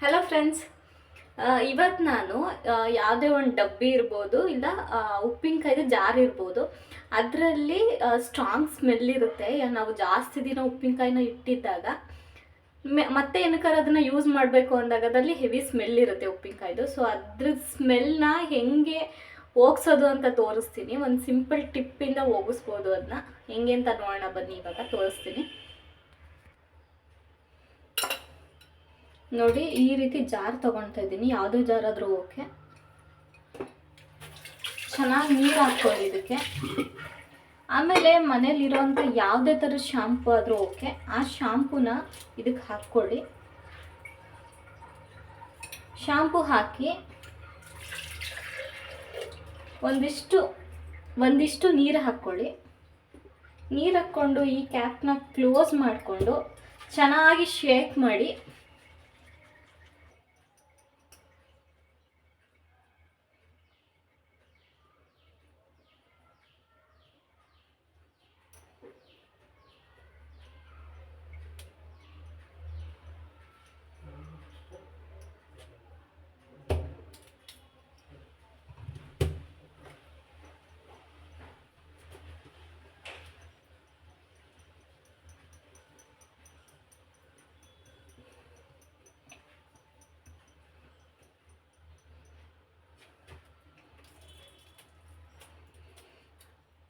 Hello friends, ಇವತ್ತು ನಾನು ಯಾವುದೇ ಒಂದು ಡಬ್ಬಿ ಇರ್ಬೋದು, ಇಲ್ಲ ಉಪ್ಪಿನಕಾಯ್ದು ಜಾರ್ ಇರ್ಬೋದು, ಅದರಲ್ಲಿ ಸ್ಟ್ರಾಂಗ್ ಸ್ಮೆಲ್ ಇರುತ್ತೆ. ನಾವು ಜಾಸ್ತಿ ದಿನ ಉಪ್ಪಿನಕಾಯಿನ ಇಟ್ಟಿದ್ದಾಗ ಮತ್ತೆ ಏನಕ್ಕಾರ ಅದನ್ನು ಯೂಸ್ ಮಾಡಬೇಕು ಅಂದಾಗ ಅದರಲ್ಲಿ ಹೆವಿ ಸ್ಮೆಲ್ ಇರುತ್ತೆ ಉಪ್ಪಿನಕಾಯ್ದು. ಸೊ ಅದ್ರ ಸ್ಮೆಲ್ನ ಹೆಂಗೆ ಹೋಗ್ಸೋದು ಅಂತ ತೋರಿಸ್ತೀನಿ. ಒಂದು ಸಿಂಪಲ್ ಟಿಪ್ಪಿಂದ ಹೋಗಿಸ್ಬೋದು. ಅದನ್ನ ಹೆಂಗೆ ಅಂತ ನೋಡೋಣ ಬನ್ನಿ, ಇವಾಗ ತೋರಿಸ್ತೀನಿ. ನೋಡಿ, ಈ ರೀತಿ ಜಾರ್ ತೊಗೊಳ್ತಾ ಇದ್ದೀನಿ. ಯಾವುದೇ ಜಾರ್ ಆದರೂ ಓಕೆ. ಚೆನ್ನಾಗಿ ನೀರು ಹಾಕ್ಕೊಳ್ಳಿ ಇದಕ್ಕೆ. ಆಮೇಲೆ ಮನೇಲಿರೋಂಥ ಯಾವುದೇ ಥರದ ಶಾಂಪು ಆದರೂ ಓಕೆ, ಆ ಶಾಂಪೂನ ಇದಕ್ಕೆ ಹಾಕ್ಕೊಳ್ಳಿ. ಶಾಂಪು ಹಾಕಿ ಒಂದಿಷ್ಟು ನೀರು ಹಾಕ್ಕೊಳ್ಳಿ. ನೀರು ಹಾಕ್ಕೊಂಡು ಈ ಕ್ಯಾಪ್ನ ಕ್ಲೋಸ್ ಮಾಡಿಕೊಂಡು ಚೆನ್ನಾಗಿ ಶೇಕ್ ಮಾಡಿ.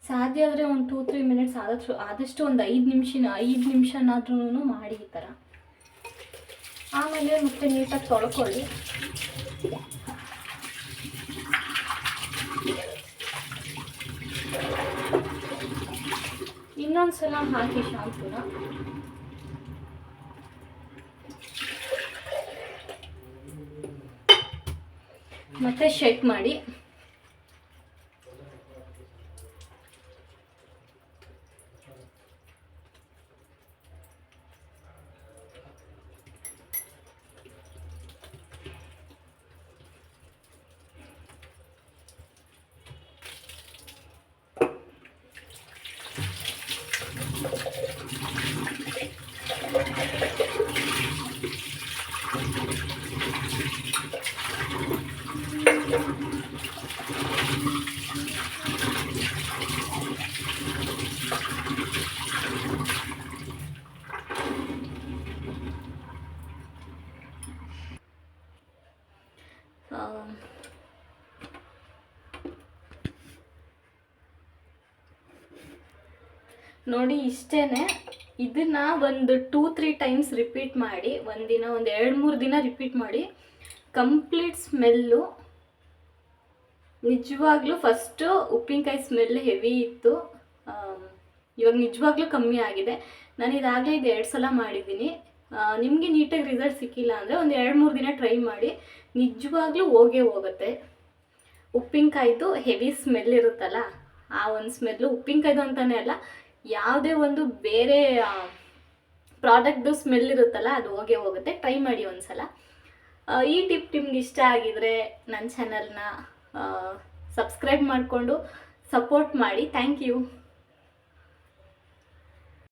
ಸಾಧ್ಯ ಆದರೆ ಒಂದು 2-3 ಮಿನಿಟ್ಸ್ ಆದಷ್ಟು ಒಂದು 5 ನಿಮಿಷನಾದ್ರೂ ಮಾಡಿ ಈ ಥರ. ಆಮೇಲೆ ಮತ್ತೆ ನೀಟಾಗಿ ತೊಳ್ಕೊಳ್ಳಿ. ಇನ್ನೊಂದು ಸಲ ಹಾಕಿ ಶಾಂಪೂನ. ಮತ್ತೆ ಶೇಕ್ ಮಾಡಿ. ನೋಡಿ, ಇಷ್ಟೇ. ಇದನ್ನು ಒಂದು 2-3 ಟೈಮ್ಸ್ ರಿಪೀಟ್ ಮಾಡಿ. ಒಂದಿನ ಒಂದು 2-3 ದಿನ ರಿಪೀಟ್ ಮಾಡಿ. ಕಂಪ್ಲೀಟ್ ಸ್ಮೆಲ್ಲು ನಿಜವಾಗ್ಲೂ ಫಸ್ಟು ಉಪ್ಪಿನಕಾಯಿ ಸ್ಮೆಲ್ ಹೆವಿ ಇತ್ತು. ಇವಾಗ ನಿಜವಾಗ್ಲೂ ಕಮ್ಮಿ ಆಗಿದೆ. ನಾನು ಇದಾಗಲೇ 2 ಸಲ ಮಾಡಿದ್ದೀನಿ. ನಿಮಗೆ ನೀಟಾಗಿ ರಿಸಲ್ಟ್ ಸಿಕ್ಕಿಲ್ಲ ಅಂದರೆ ಒಂದು 2-3 ದಿನ ಟ್ರೈ ಮಾಡಿ. ನಿಜವಾಗ್ಲೂ ಹೋಗುತ್ತೆ. ಉಪ್ಪಿನಕಾಯ್ದು ಹೆವಿ ಸ್ಮೆಲ್ ಇರುತ್ತಲ್ಲ, ಆ ಒಂದು ಸ್ಮೆಲ್ಲು ಉಪ್ಪಿನಕಾಯ್ದು ಅಂತಲೇ ಅಲ್ಲ, ಯಾವುದೇ ಒಂದು ಬೇರೆ ಪ್ರಾಡಕ್ಟ್ದು ಸ್ಮೆಲ್ ಇರುತ್ತಲ್ಲ, ಅದು ಹೋಗುತ್ತೆ. ಟ್ರೈ ಮಾಡಿ ಒಂದು ಸಲ. ಈ ಟಿಪ್ ನಿಮ್ಗೆ ಇಷ್ಟ ಆಗಿದರೆ ನನ್ನ ಚಾನಲ್ನ ಸಬ್ಸ್ಕ್ರೈಬ್ ಮಾಡಿಕೊಂಡು ಸಪೋರ್ಟ್ ಮಾಡಿ. Thank you.